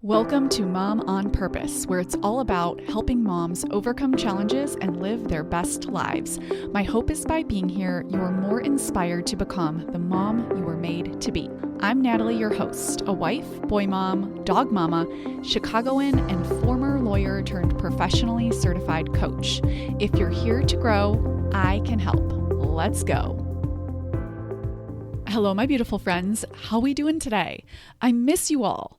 Welcome to Mom on Purpose, where it's all about helping moms overcome challenges and live their best lives. My hope is by being here, you are more inspired to become the mom you were made to be. I'm Natalie, your host, a wife, boy mom, dog mama, Chicagoan, and former lawyer turned professionally certified coach. If you're here to grow, I can help. Let's go. Hello, my beautiful friends. How we doing today? I miss you all.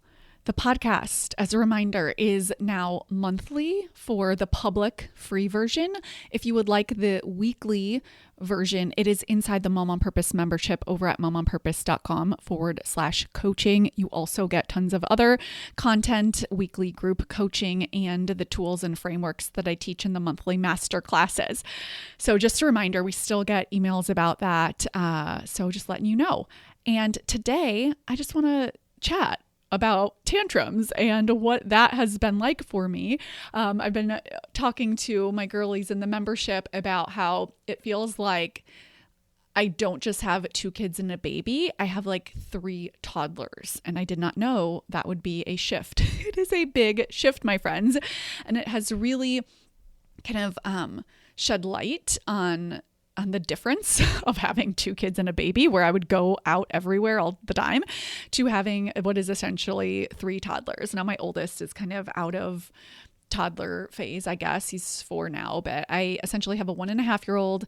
The podcast, as a reminder, is now monthly for the public free version. If you would like the weekly version, it is inside the Mom on Purpose membership over at momonpurpose.com/coaching. You also get tons of other content, weekly group coaching, and the tools and frameworks that I teach in the monthly master classes. So just a reminder, we still get emails about that. So just letting you know. And today, I just want to chat about tantrums and what that has been like for me. I've been talking to my girlies in the membership about how it feels like I don't just have 2 kids and a baby. I have like 3 toddlers, and I did not know that would be a shift. It is a big shift, my friends, and it has really kind of shed light on the difference of having 2 kids and a baby, where I would go out everywhere all the time, to having what is essentially 3 toddlers. Now my oldest is kind of out of toddler phase, I guess. He's 4 now, but I essentially have a 1.5-year-old,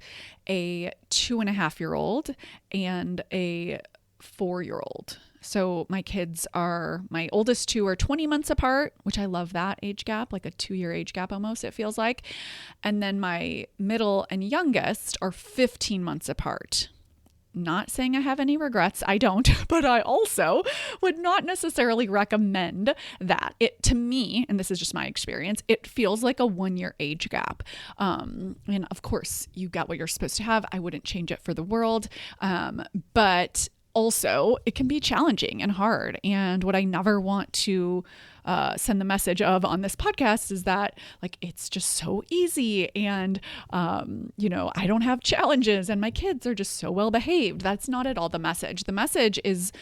a 2.5-year-old, and a 4-year-old. So my oldest 2 are 20 months apart, which I love that age gap, like a 2-year age gap almost, it feels like. And then my middle and youngest are 15 months apart. Not saying I have any regrets. I don't, but I also would not necessarily recommend that. It, to me, and this is just my experience, it feels like a 1-year age gap. And of course you got what you're supposed to have. I wouldn't change it for the world. But also, it can be challenging and hard. And what I never want to send the message of on this podcast is that, like, it's just so easy and, I don't have challenges and my kids are just so well behaved. That's not at all the message. The message is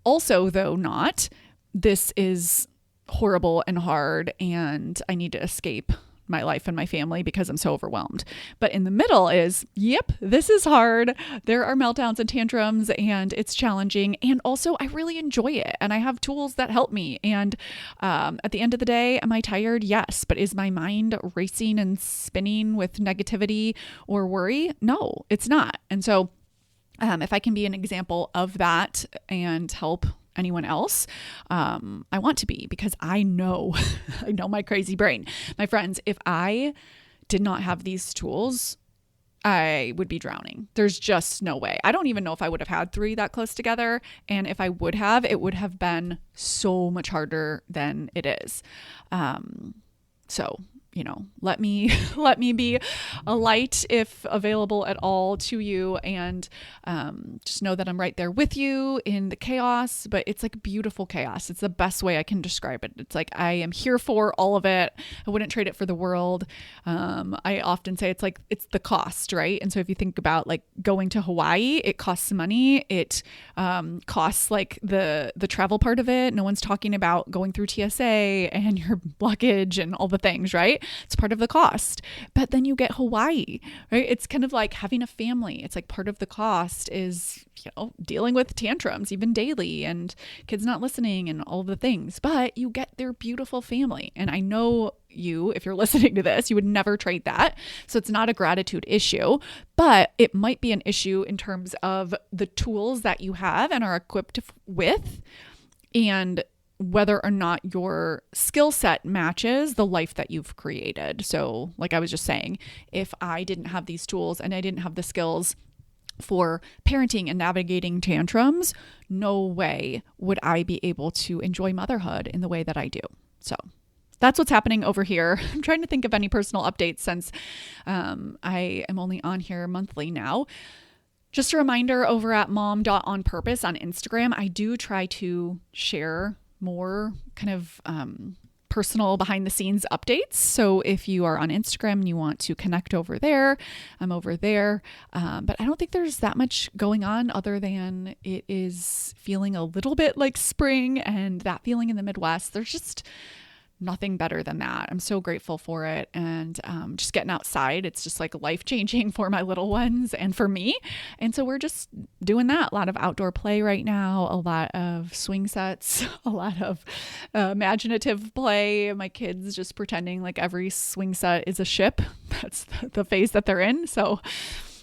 also, though, not, this is horrible and hard and I need to escape my life and my family because I'm so overwhelmed. But in the middle is, yep, this is hard. There are meltdowns and tantrums and it's challenging. And also I really enjoy it. And I have tools that help me. And at the end of the day, am I tired? Yes. But is my mind racing and spinning with negativity or worry? No, it's not. And so if I can be an example of that and help anyone else, I want to be, because I know my crazy brain. My friends, if I did not have these tools, I would be drowning. There's just no way. I don't even know if I would have had 3 that close together. And if I would have, it would have been so much harder than it is. So let me be a light if available at all to you, and just know that I'm right there with you in the chaos, but it's like beautiful chaos. It's the best way I can describe it. It's like I am here for all of it. I wouldn't trade it for the world. I often say it's the cost, right? And so if you think about like going to Hawaii, it costs money. It costs like the travel part of it. No one's talking about going through TSA and your luggage and all the things, right? It's part of the cost. But then you get Hawaii, right? It's kind of like having a family. It's like part of the cost is, dealing with tantrums even daily and kids not listening and all the things. But you get their beautiful family. And I know you, if you're listening to this, you would never trade that. So it's not a gratitude issue, but it might be an issue in terms of the tools that you have and are equipped with, and whether or not your skill set matches the life that you've created. So like I was just saying, if I didn't have these tools and I didn't have the skills for parenting and navigating tantrums, no way would I be able to enjoy motherhood in the way that I do. So that's what's happening over here. I'm trying to think of any personal updates since I am only on here monthly now. Just a reminder, over at mom.onpurpose on Instagram, I do try to share more kind of personal behind the scenes updates. So if you are on Instagram and you want to connect over there, I'm over there. But I don't think there's that much going on other than it is feeling a little bit like spring, and that feeling in the Midwest. There's just nothing better than that. I'm so grateful for it. And just getting outside, it's just like life-changing for my little ones and for me. And so we're just doing that. A lot of outdoor play right now, a lot of swing sets, a lot of imaginative play. My kids just pretending like every swing set is a ship. That's the phase that they're in. So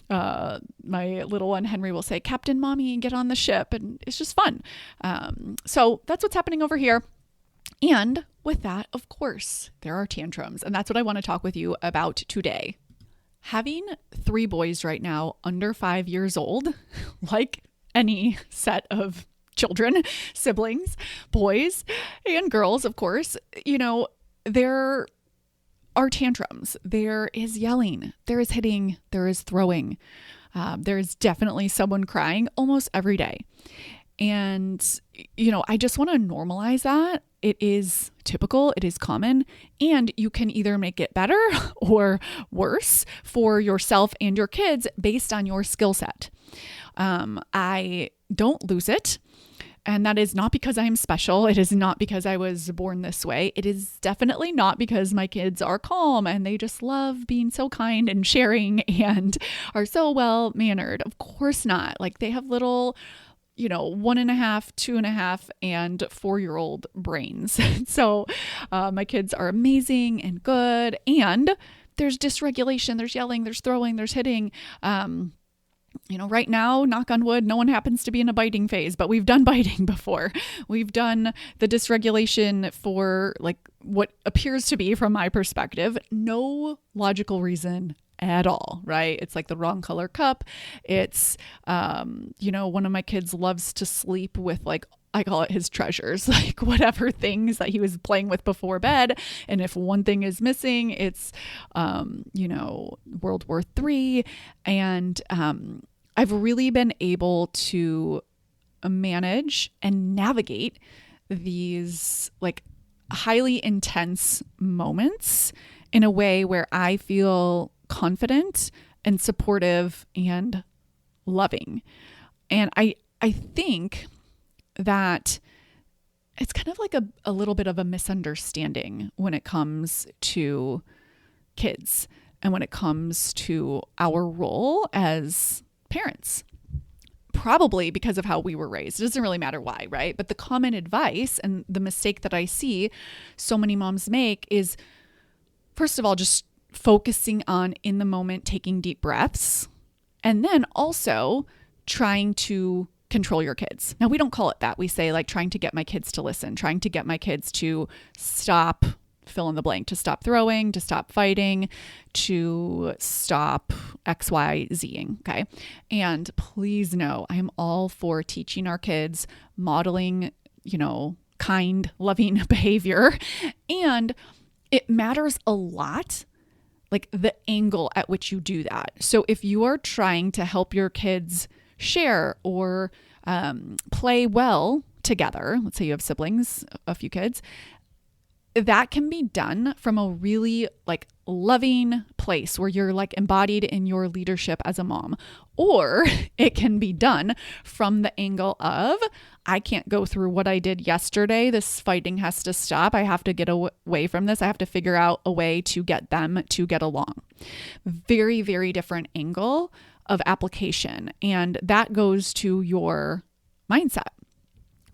my little one, Henry, will say, "Captain Mommy, get on the ship." And it's just fun. So that's what's happening over here. And with that, of course, there are tantrums. And that's what I want to talk with you about today. Having 3 boys right now under 5 years old, like any set of children, siblings, boys and girls, of course, there are tantrums. There is yelling, there is hitting, there is throwing. There is definitely someone crying almost every day. And, I just want to normalize that. It is typical, it is common, and you can either make it better or worse for yourself and your kids based on your skill set. I don't lose it. And that is not because I am special. It is not because I was born this way. It is definitely not because my kids are calm and they just love being so kind and sharing and are so well mannered. Of course not. Like, they have little 1.5, 2.5, and 4-year-old brains. So my kids are amazing and good. And there's dysregulation, there's yelling, there's throwing, there's hitting. Right now, knock on wood, no one happens to be in a biting phase, but we've done biting before. We've done the dysregulation for like what appears to be, from my perspective, no logical reason at all, right? It's like the wrong color cup. It's, one of my kids loves to sleep with, like, I call it his treasures, like whatever things that he was playing with before bed. And if one thing is missing, it's, World War III. And I've really been able to manage and navigate these like highly intense moments in a way where I feel confident and supportive and loving. And I think that it's kind of like a little bit of a misunderstanding when it comes to kids and when it comes to our role as parents. Probably because of how we were raised. It doesn't really matter why, right? But the common advice and the mistake that I see so many moms make is, first of all, just focusing on in the moment, taking deep breaths, and then also trying to control your kids. Now, we don't call it that. We say like trying to get my kids to listen, trying to get my kids to stop, fill in the blank, to stop throwing, to stop fighting, to stop X, Y, Z-ing. Okay. And please know, I am all for teaching our kids, modeling, kind, loving behavior. And it matters a lot, like the angle at which you do that. So if you are trying to help your kids share or play well together, let's say you have siblings, a few kids, that can be done from a really like loving place where you're like embodied in your leadership as a mom. Or it can be done from the angle of, I can't go through what I did yesterday. This fighting has to stop. I have to get away from this. I have to figure out a way to get them to get along. Very, very different angle of application. And that goes to your mindset.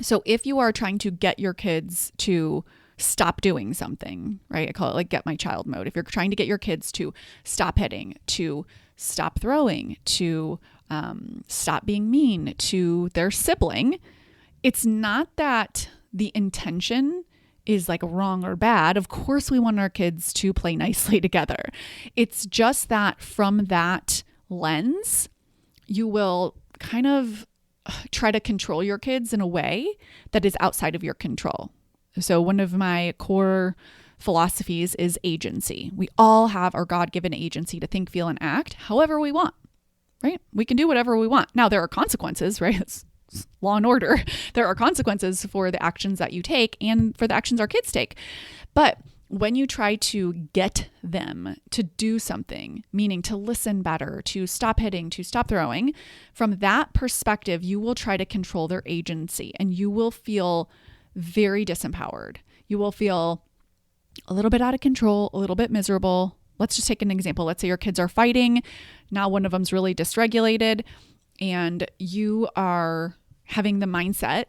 So if you are trying to get your kids to stop doing something, right? I call it like get my child mode. If you're trying to get your kids to stop hitting, to stop throwing, to stop being mean to their sibling, it's not that the intention is like wrong or bad. Of course, we want our kids to play nicely together. It's just that from that lens, you will kind of try to control your kids in a way that is outside of your control. So one of my core philosophies is agency. We all have our God-given agency to think, feel, and act however we want, right? We can do whatever we want. Now, there are consequences, right? It's law and order. There are consequences for the actions that you take and for the actions our kids take. But when you try to get them to do something, meaning to listen better, to stop hitting, to stop throwing, from that perspective, you will try to control their agency and you will feel very disempowered. You will feel a little bit out of control, a little bit miserable. Let's just take an example. Let's say your kids are fighting. Now one of them's really dysregulated and you are having the mindset,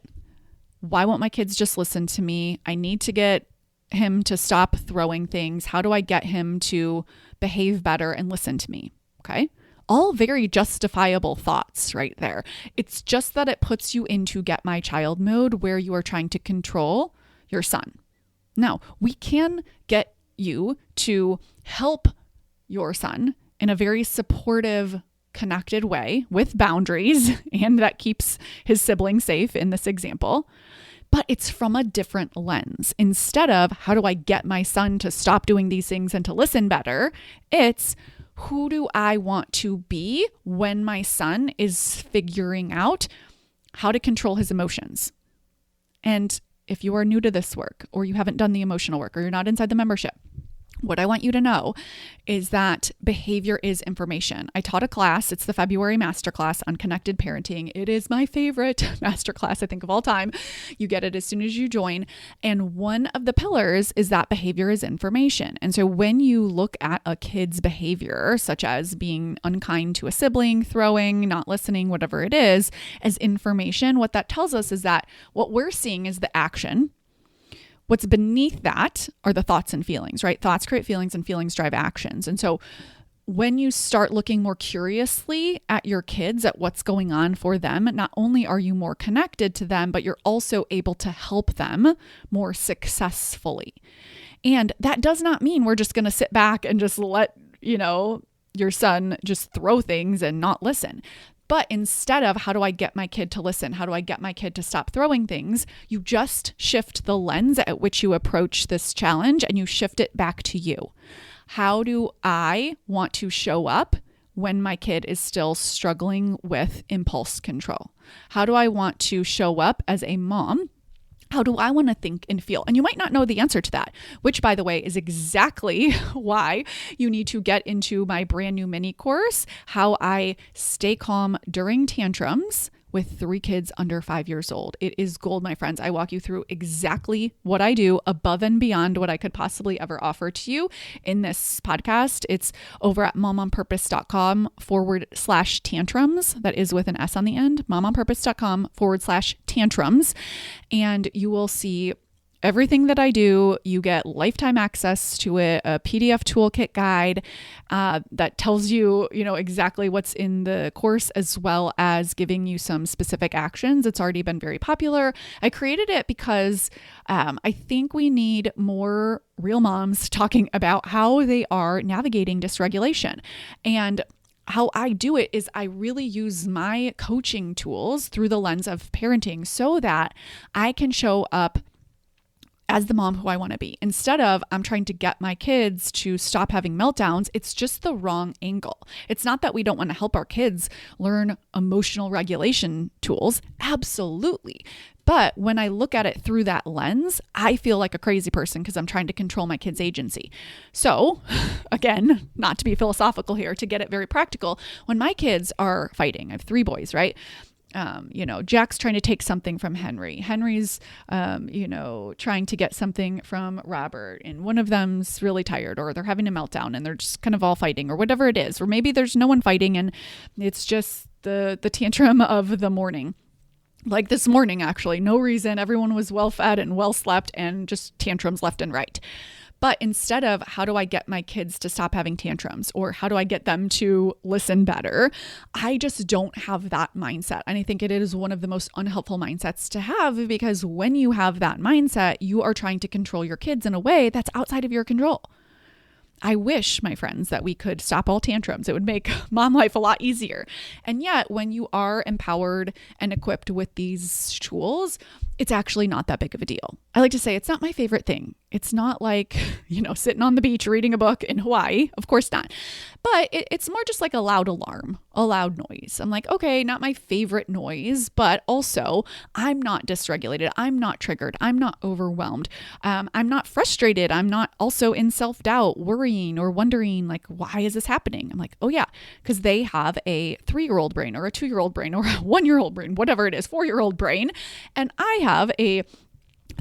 why won't my kids just listen to me? I need to get him to stop throwing things. How do I get him to behave better and listen to me? Okay. All very justifiable thoughts right there. It's just that it puts you into get my child mode where you are trying to control your son. Now, we can get you to help your son in a very supportive, connected way with boundaries, and that keeps his sibling safe in this example. But it's from a different lens. Instead of how do I get my son to stop doing these things and to listen better, it's who do I want to be when my son is figuring out how to control his emotions. And if you are new to this work or you haven't done the emotional work or you're not inside the membership, what I want you to know is that behavior is information. I taught a class. It's the February masterclass on connected parenting. It is my favorite masterclass, I think, of all time. You get it as soon as you join. And one of the pillars is that behavior is information. And so when you look at a kid's behavior, such as being unkind to a sibling, throwing, not listening, whatever it is, as information, what that tells us is that what we're seeing is the action. What's beneath that are the thoughts and feelings, right? Thoughts create feelings and feelings drive actions. And so when you start looking more curiously at your kids, at what's going on for them, not only are you more connected to them, but you're also able to help them more successfully. And that does not mean we're just going to sit back and just let, your son just throw things and not listen. But instead of how do I get my kid to listen? How do I get my kid to stop throwing things? You just shift the lens at which you approach this challenge and you shift it back to you. How do I want to show up when my kid is still struggling with impulse control? How do I want to show up as a mom? How do I want to think and feel? And you might not know the answer to that, which, by the way, is exactly why you need to get into my brand new mini course, How I Stay Calm During Tantrums with 3 kids under 5 years old. It is gold, my friends. I walk you through exactly what I do above and beyond what I could possibly ever offer to you in this podcast. It's over at momonpurpose.com/tantrums. That is with an S on the end, momonpurpose.com/tantrums. And you will see everything that I do. You get lifetime access to it, a PDF toolkit guide that tells you, exactly what's in the course, as well as giving you some specific actions. It's already been very popular. I created it because I think we need more real moms talking about how they are navigating dysregulation. And how I do it is I really use my coaching tools through the lens of parenting so that I can show up as the mom who I want to be. Instead of I'm trying to get my kids to stop having meltdowns, it's just the wrong angle. It's not that we don't want to help our kids learn emotional regulation tools. Absolutely. But when I look at it through that lens, I feel like a crazy person because I'm trying to control my kids' agency. So again, not to be philosophical here, to get it very practical, when my kids are fighting, I have 3 boys, right? Jack's trying to take something from Henry. Henry's, trying to get something from Robert, and one of them's really tired, or they're having a meltdown and they're just kind of all fighting, or whatever it is. Or maybe there's no one fighting and it's just the tantrum of the morning. Like this morning, actually, no reason. Everyone was well fed and well slept and just tantrums left and right. But instead of how do I get my kids to stop having tantrums or how do I get them to listen better, I just don't have that mindset. And I think it is one of the most unhelpful mindsets to have, because when you have that mindset, you are trying to control your kids in a way that's outside of your control. I wish, my friends, that we could stop all tantrums. It would make mom life a lot easier. And yet, when you are empowered and equipped with these tools, it's actually not that big of a deal. I like to say it's not my favorite thing. It's not like, sitting on the beach reading a book in Hawaii. Of course not. But it's more just like a loud alarm, a loud noise. I'm like, okay, not my favorite noise, but also I'm not dysregulated. I'm not triggered. I'm not overwhelmed. I'm not frustrated. I'm not also in self-doubt, worrying or wondering like, why is this happening? I'm like, oh yeah, because they have a 3-year-old brain or a 2-year-old brain or a 1-year-old brain, whatever it is, 4-year-old brain. And I have a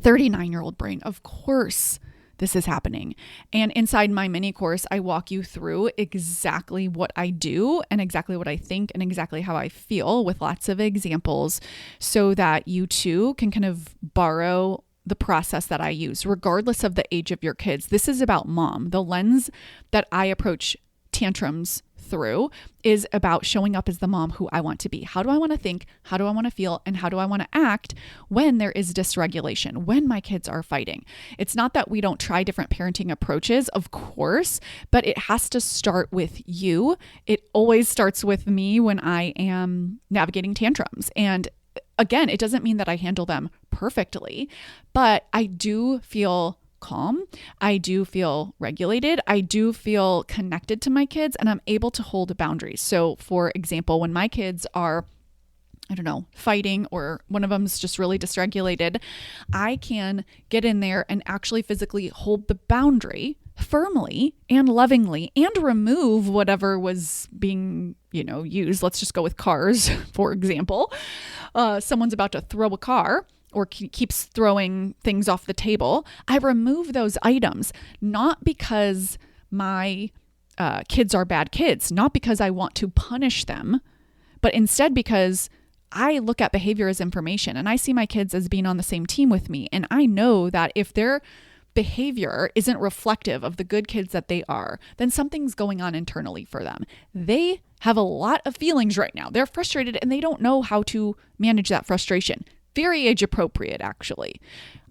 39-year-old brain. Of course, this is happening. And inside my mini course, I walk you through exactly what I do and exactly what I think and exactly how I feel with lots of examples so that you too can kind of borrow the process that I use, regardless of the age of your kids. This is about mom. The lens that I approach tantrums through is about showing up as the mom who I want to be. How do I want to think? How do I want to feel? And how do I want to act when there is dysregulation, when my kids are fighting? It's not that we don't try different parenting approaches, of course, but it has to start with you. It always starts with me when I am navigating tantrums. And again, it doesn't mean that I handle them perfectly, but I do feel calm. I do feel regulated. I do feel connected to my kids, and I'm able to hold boundaries. So for example, when my kids are, fighting, or one of them's just really dysregulated, I can get in there and actually physically hold the boundary firmly and lovingly and remove whatever was being, used. Let's just go with cars, for example. Someone's about to throw a car or keeps throwing things off the table. I remove those items, not because my kids are bad kids, not because I want to punish them, but instead because I look at behavior as information and I see my kids as being on the same team with me. And I know that if their behavior isn't reflective of the good kids that they are, then something's going on internally for them. They have a lot of feelings right now. They're frustrated and they don't know how to manage that frustration. Very age appropriate, actually.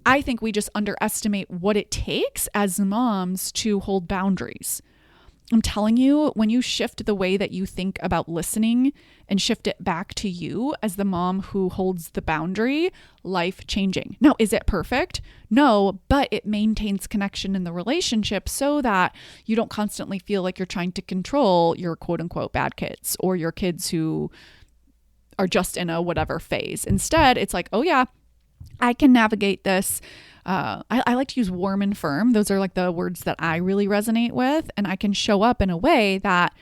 I think we just underestimate what it takes as moms to hold boundaries. I'm telling you, when you shift the way that you think about listening and shift it back to you as the mom who holds the boundary, life changing. Now, is it perfect? No, but it maintains connection in the relationship so that you don't constantly feel like you're trying to control your quote unquote bad kids or your kids who are just in a whatever phase. Instead, it's like, oh yeah, I can navigate this. I like to use warm and firm. Those are like the words that I really resonate with. And I can show up in a way that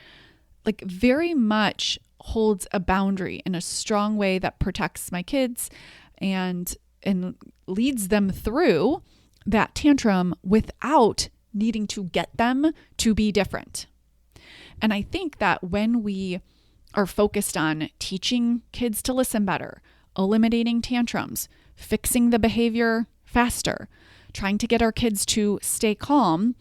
like very much holds a boundary in a strong way that protects my kids and leads them through that tantrum without needing to get them to be different. And I think that when we are focused on teaching kids to listen better, eliminating tantrums, fixing the behavior faster, trying to get our kids to stay calm,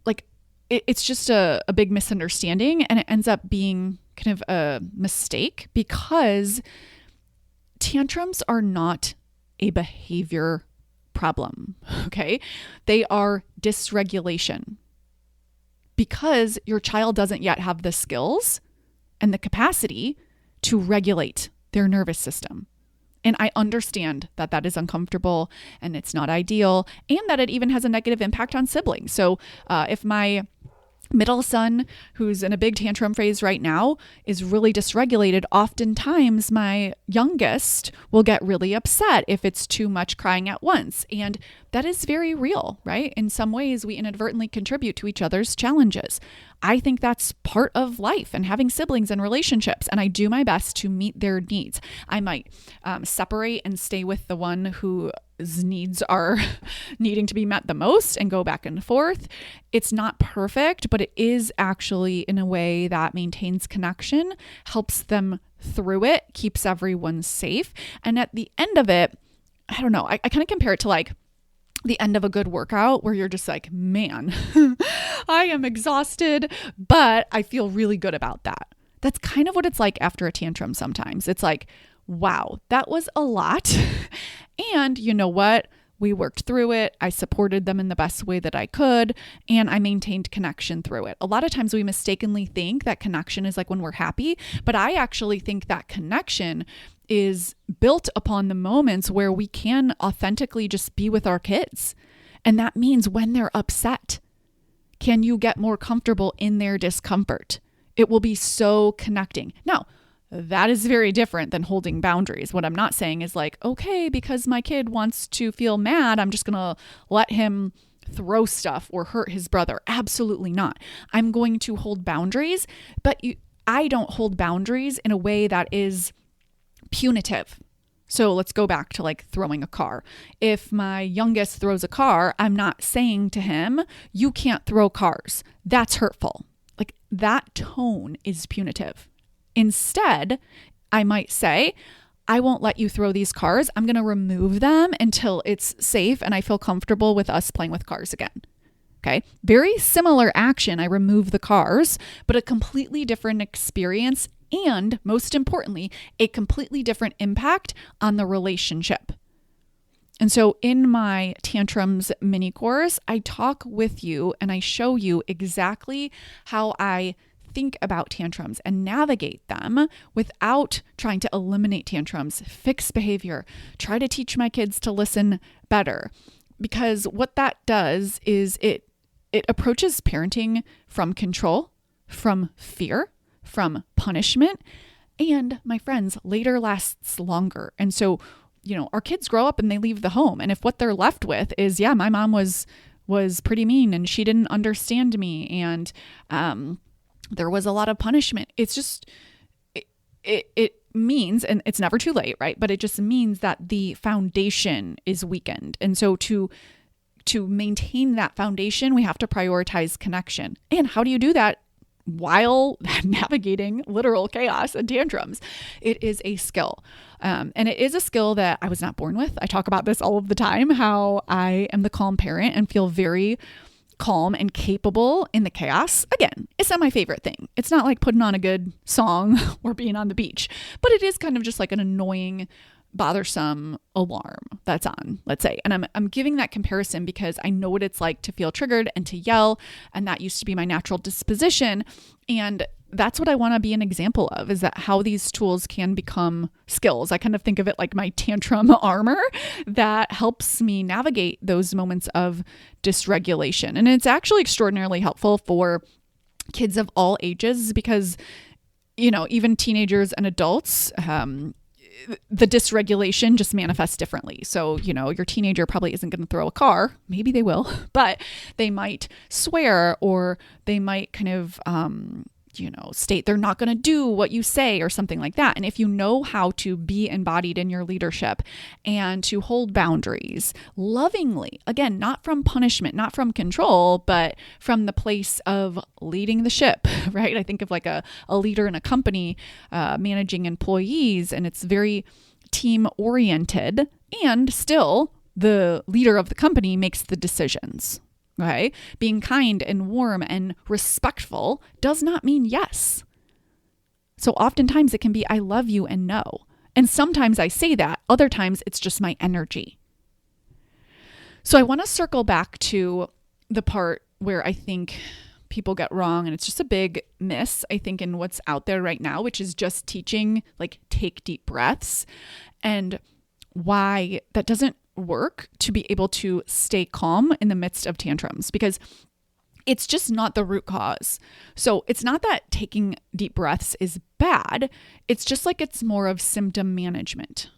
like it's just a big misunderstanding, and it ends up being kind of a mistake because tantrums are not a behavior problem, okay? They are dysregulation because your child doesn't yet have the skills and the capacity to regulate their nervous system. And I understand that that is uncomfortable and it's not ideal, and that it even has a negative impact on siblings. So if my middle son, who's in a big tantrum phase right now, is really dysregulated, oftentimes my youngest will get really upset if it's too much crying at once. And that is very real, right? In some ways, we inadvertently contribute to each other's challenges. I think that's part of life and having siblings and relationships, and I do my best to meet their needs. I might separate and stay with the one whose needs are needing to be met the most and go back and forth. It's not perfect, but it is actually in a way that maintains connection, helps them through it, keeps everyone safe. And at the end of it, I don't know, I kind of compare it to like the end of a good workout where you're just like, man, I am exhausted, but I feel really good about that. That's kind of what it's like after a tantrum sometimes. It's like, wow, that was a lot. And you know what? We worked through it. I supported them in the best way that I could, and I maintained connection through it. A lot of times we mistakenly think that connection is like when we're happy, but I actually think that connection is built upon the moments where we can authentically just be with our kids And that means when they're upset, can you get more comfortable in their discomfort? It will be so connecting. Now, that is very different than holding boundaries. What I'm not saying is like, okay, because my kid wants to feel mad, I'm just going to let him throw stuff or hurt his brother. Absolutely not. I'm going to hold boundaries, but I don't hold boundaries in a way that is punitive. So let's go back to like throwing a car. If my youngest throws a car, I'm not saying to him, you can't throw cars. That's hurtful. Like that tone is punitive. Instead, I might say, I won't let you throw these cars. I'm going to remove them until it's safe and I feel comfortable with us playing with cars again. Okay. Very similar action. I remove the cars, but a completely different experience. And most importantly, a completely different impact on the relationship. And so in my Tantrums mini course, I talk with you and I show you exactly how I think about tantrums and navigate them without trying to eliminate tantrums, fix behavior, try to teach my kids to listen better. Because what that does is it approaches parenting from control, from fear, from punishment, and my friends, later lasts longer. And so, our kids grow up and they leave the home. And if what they're left with is, yeah, my mom was pretty mean and she didn't understand me and there was a lot of punishment. It's just, it means, and it's never too late, right? But it just means that the foundation is weakened. And so to maintain that foundation, we have to prioritize connection. And how do you do that while navigating literal chaos and tantrums? It is a skill. And it is a skill that I was not born with. I talk about this all of the time, how I am the calm parent and feel very calm and capable in the chaos. Again, it's not my favorite thing. It's not like putting on a good song or being on the beach, but it is kind of just like an annoying, bothersome alarm that's on, let's say. And I'm giving that comparison because I know what it's like to feel triggered and to yell. And that used to be my natural disposition. And that's what I want to be an example of, is that how these tools can become skills. I kind of think of it like my tantrum armor that helps me navigate those moments of dysregulation. And it's actually extraordinarily helpful for kids of all ages because, even teenagers and adults, the dysregulation just manifests differently. So, your teenager probably isn't going to throw a car. Maybe they will, but they might swear or they might kind of, state they're not going to do what you say or something like that. And if you know how to be embodied in your leadership and to hold boundaries lovingly, again, not from punishment, not from control, but from the place of leading the ship, right? I think of like a leader in a company managing employees, and it's very team oriented, and still the leader of the company makes the decisions. Okay? Being kind and warm and respectful does not mean yes. So oftentimes it can be, I love you and no. And sometimes I say that, other times it's just my energy. So I want to circle back to the part where I think people get wrong, and it's just a big miss, I think, in what's out there right now, which is just teaching, like, take deep breaths, and why that doesn't work to be able to stay calm in the midst of tantrums, because it's just not the root cause. So it's not that taking deep breaths is bad. It's just like it's more of symptom management.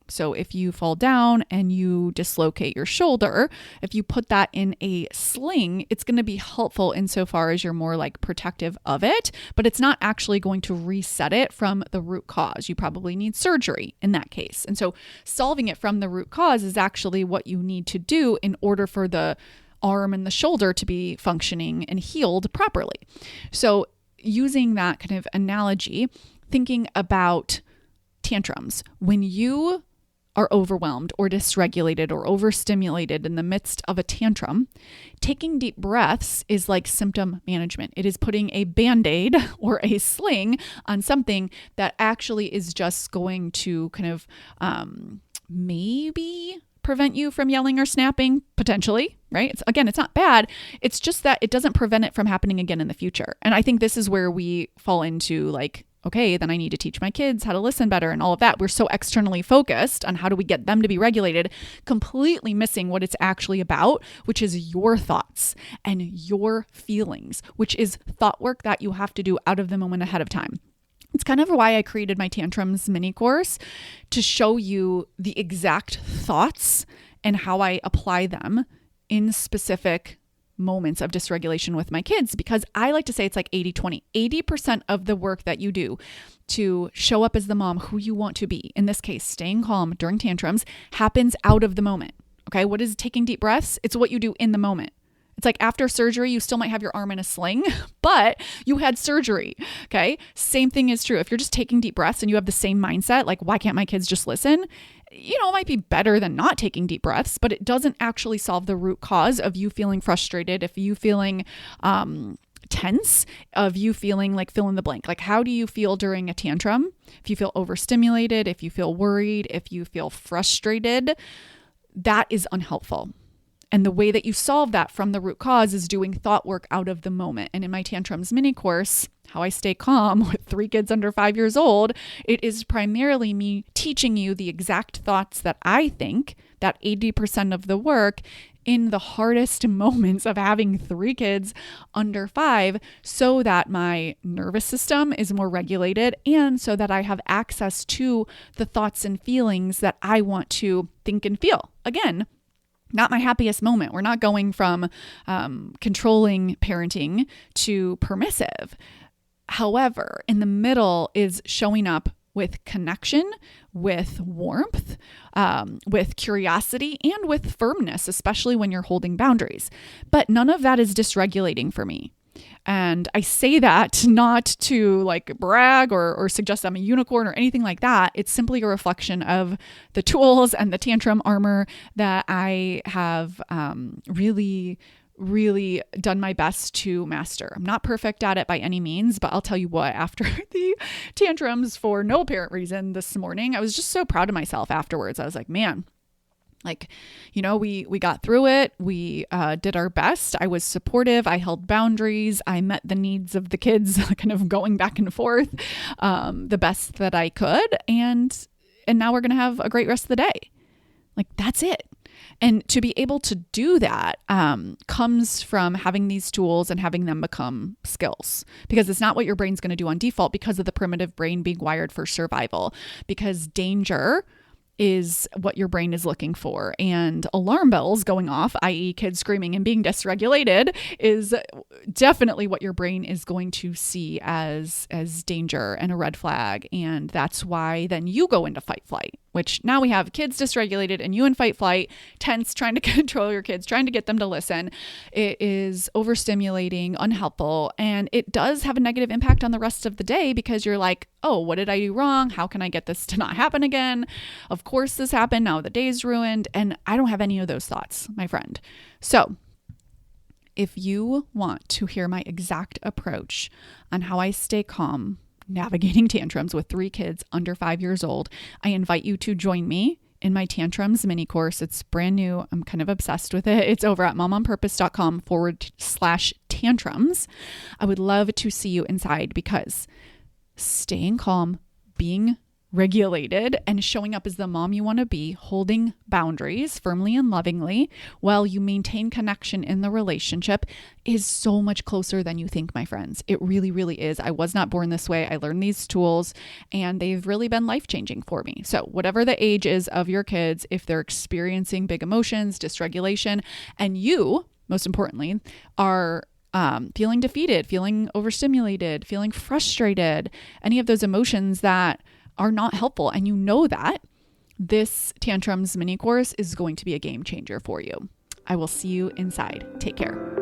So if you fall down and you dislocate your shoulder, if you put that in a sling, it's going to be helpful insofar as you're more like protective of it, but it's not actually going to reset it from the root cause. You probably need surgery in that case. And so solving it from the root cause is actually what you need to do in order for the arm and the shoulder to be functioning and healed properly. So using that kind of analogy, thinking about tantrums, when you are overwhelmed or dysregulated or overstimulated in the midst of a tantrum, taking deep breaths is like symptom management. It is putting a Band-Aid or a sling on something that actually is just going to kind of maybe prevent you from yelling or snapping, potentially, right? It's not bad. It's just that it doesn't prevent it from happening again in the future. And I think this is where we fall into like okay, then I need to teach my kids how to listen better and all of that. We're so externally focused on how do we get them to be regulated, completely missing what it's actually about, which is your thoughts and your feelings, which is thought work that you have to do out of the moment ahead of time. It's kind of why I created my Tantrums mini course, to show you the exact thoughts and how I apply them in specific moments of dysregulation with my kids, because I like to say it's like 80-20. 80% of the work that you do to show up as the mom who you want to be, in this case, staying calm during tantrums, happens out of the moment. Okay. What is taking deep breaths? It's what you do in the moment. It's like after surgery, you still might have your arm in a sling, but you had surgery. Okay. Same thing is true. If you're just taking deep breaths and you have the same mindset, like, why can't my kids just listen? It might be better than not taking deep breaths, but it doesn't actually solve the root cause of you feeling frustrated, if you feeling tense, of you feeling like fill in the blank. Like, how do you feel during a tantrum? If you feel overstimulated, if you feel worried, if you feel frustrated, that is unhelpful. And the way that you solve that from the root cause is doing thought work out of the moment. And in my Tantrums mini course, How I Stay Calm with 3 kids under 5 years old, it is primarily me teaching you the exact thoughts that I think, that 80% of the work in the hardest moments of having 3 kids under 5, so that my nervous system is more regulated and so that I have access to the thoughts and feelings that I want to think and feel. Again, not my happiest moment. We're not going from controlling parenting to permissive. However, in the middle is showing up with connection, with warmth, with curiosity, and with firmness, especially when you're holding boundaries. But none of that is dysregulating for me. And I say that not to like brag or suggest I'm a unicorn or anything like that. It's simply a reflection of the tools and the tantrum armor that I have really done my best to master. I'm not perfect at it by any means, but I'll tell you what, after the tantrums for no apparent reason this morning, I was just so proud of myself afterwards. I was like, man, we got through it. We did our best. I was supportive. I held boundaries. I met the needs of the kids, kind of going back and forth, the best that I could. And now we're going to have a great rest of the day. Like, that's it. And to be able to do that comes from having these tools and having them become skills, because it's not what your brain's going to do on default because of the primitive brain being wired for survival, because danger is what your brain is looking for. And alarm bells going off, i.e. kids screaming and being dysregulated, is definitely what your brain is going to see as danger and a red flag. And that's why then you go into fight flight, which now we have kids dysregulated and you in fight flight, tense, trying to control your kids, trying to get them to listen. It is overstimulating, unhelpful, and it does have a negative impact on the rest of the day, because you're like, oh, what did I do wrong? How can I get this to not happen again? Of course this happened. Now the day's ruined. And I don't have any of those thoughts, my friend. So if you want to hear my exact approach on how I stay calm navigating tantrums with 3 kids under 5 years old, I invite you to join me in my Tantrums mini course. It's brand new. I'm kind of obsessed with it. It's over at momonpurpose.com/tantrums. I would love to see you inside, because staying calm, being regulated, and showing up as the mom you want to be, holding boundaries firmly and lovingly while you maintain connection in the relationship, is so much closer than you think, my friends. It really, really is. I was not born this way. I learned these tools and they've really been life-changing for me. So whatever the age is of your kids, if they're experiencing big emotions, dysregulation, and you, most importantly, are feeling defeated, feeling overstimulated, feeling frustrated, any of those emotions that are not helpful, and you know that, this Tantrums mini course is going to be a game changer for you. I will see you inside. Take care.